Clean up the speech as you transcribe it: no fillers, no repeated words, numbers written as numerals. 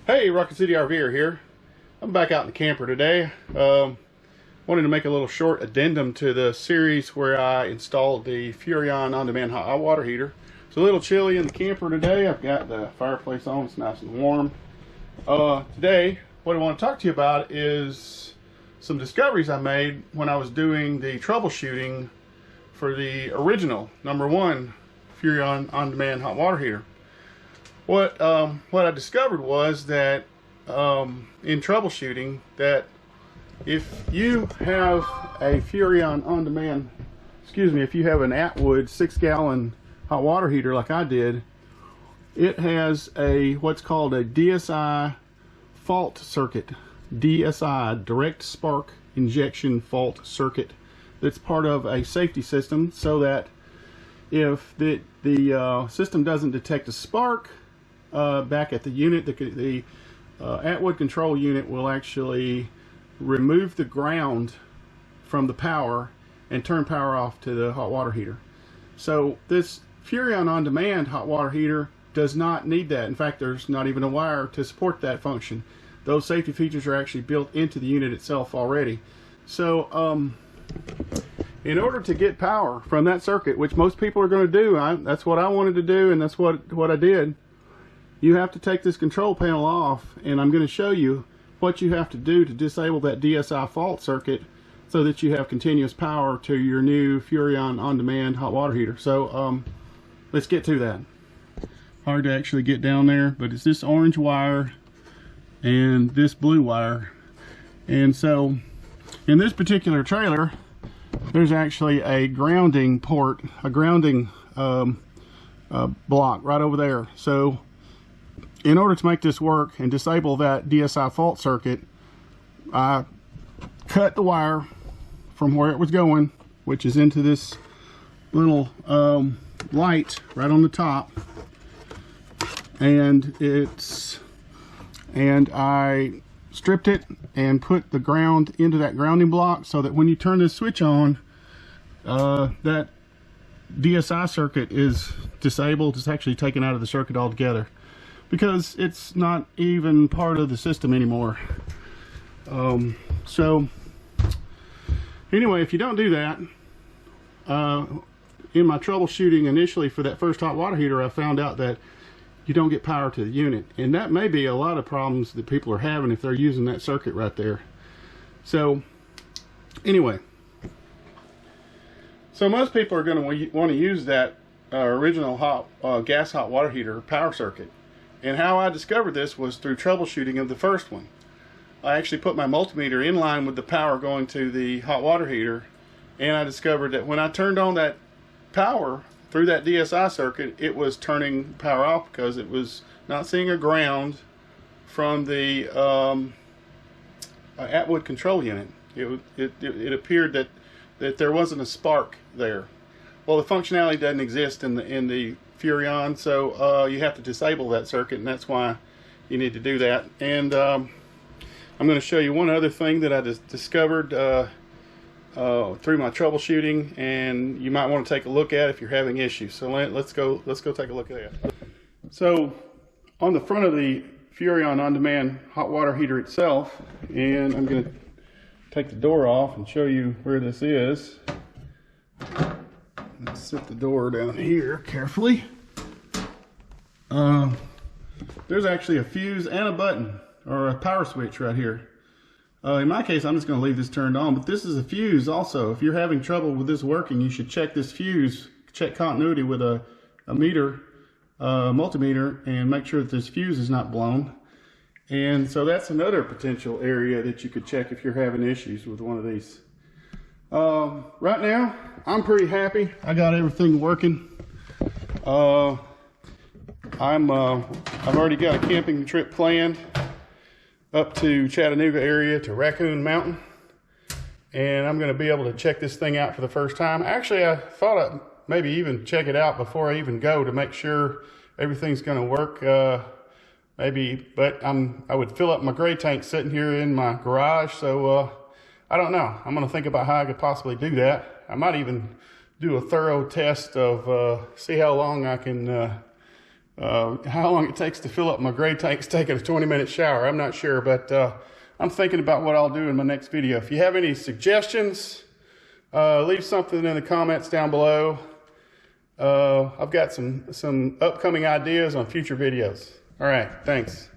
Hey, Rocket City RVer here. I'm back out in the camper today. Wanted to make a little short addendum to the series where I installed the Furrion On-Demand Hot Water heater. It's a little chilly in the camper today. I've got the fireplace on, it's nice and warm. Today, what I want to talk to you about is some discoveries I made when I was doing the troubleshooting for the original, #1 Furrion On-Demand Hot Water heater. What I discovered was that in troubleshooting, that if you have a Furrion On-Demand, if you have an Atwood 6-gallon hot water heater like I did, it has what's called a DSI fault circuit. DSI, direct spark injection fault circuit, that's part of a safety system, so that if the system doesn't detect a spark back at the unit, the Atwood control unit will actually remove the ground from the power and turn power off to the hot water heater. So this Furrion On-Demand hot water heater does not need that. In fact, there's not even a wire to support that function. Those safety features are actually built into the unit itself already. So in order to get power from that circuit, which most people are going to do, that's what I wanted to do, and that's what I did, you have to take this control panel off, and I'm going to show you what you have to do to disable that DSI fault circuit so that you have continuous power to your new Furrion On-Demand hot water heater. So let's get to that. Hard to actually get down there, but it's this orange wire and this blue wire. And so in this particular trailer, there's actually a grounding port, a grounding block right over there. So in order to make this work and disable that DSI fault circuit, I cut the wire from where it was going, which is into this little light right on the top, and I stripped it and put the ground into that grounding block, so that when you turn this switch on, that DSI circuit is disabled. It's actually taken out of the circuit altogether, because it's not even part of the system anymore. So anyway, if you don't do that, in my troubleshooting initially for that first hot water heater, I found out that you don't get power to the unit, and that may be a lot of problems that people are having if they're using that circuit right there. So anyway, so most people are going to want to use that original gas hot water heater power circuit. And how I discovered this was through troubleshooting of the first one. I actually put my multimeter in line with the power going to the hot water heater, and I discovered that when I turned on that power through that DSI circuit, it was turning power off because it was not seeing a ground from the Atwood control unit. It appeared that there wasn't a spark there. Well, the functionality doesn't exist in the Furrion, so you have to disable that circuit, and that's why you need to do that. And I'm going to show you one other thing that I discovered through my troubleshooting, and you might want to take a look at if you're having issues. So let's go take a look at that. So on the front of the Furrion On-Demand hot water heater itself, and I'm going to take the door off and show you where this is. Let's set the door down here carefully. There's actually a fuse and a button, or a power switch right here. In my case, I'm just going to leave this turned on, but this is a fuse also. If you're having trouble with this working, you should check this fuse, check continuity with a meter, multimeter, and make sure that this fuse is not blown. And so that's another potential area that you could check if you're having issues with one of these. Right now, I'm pretty happy. I got everything working. I've already got a camping trip planned up to Chattanooga area to Raccoon Mountain, and I'm going to be able to check this thing out for the first time. Actually, I thought I'd maybe even check it out before I even go to make sure everything's going to work. But I would fill up my gray tank sitting here in my garage, so I don't know. I'm going to think about how I could possibly do that. I might even do a thorough test of see how long I can How long it takes to fill up my gray tank's taking a 20-minute shower, I'm not sure, but I'm thinking about what I'll do in my next video. If you have any suggestions, leave something in the comments down below. I've got some upcoming ideas on future videos. All right, thanks.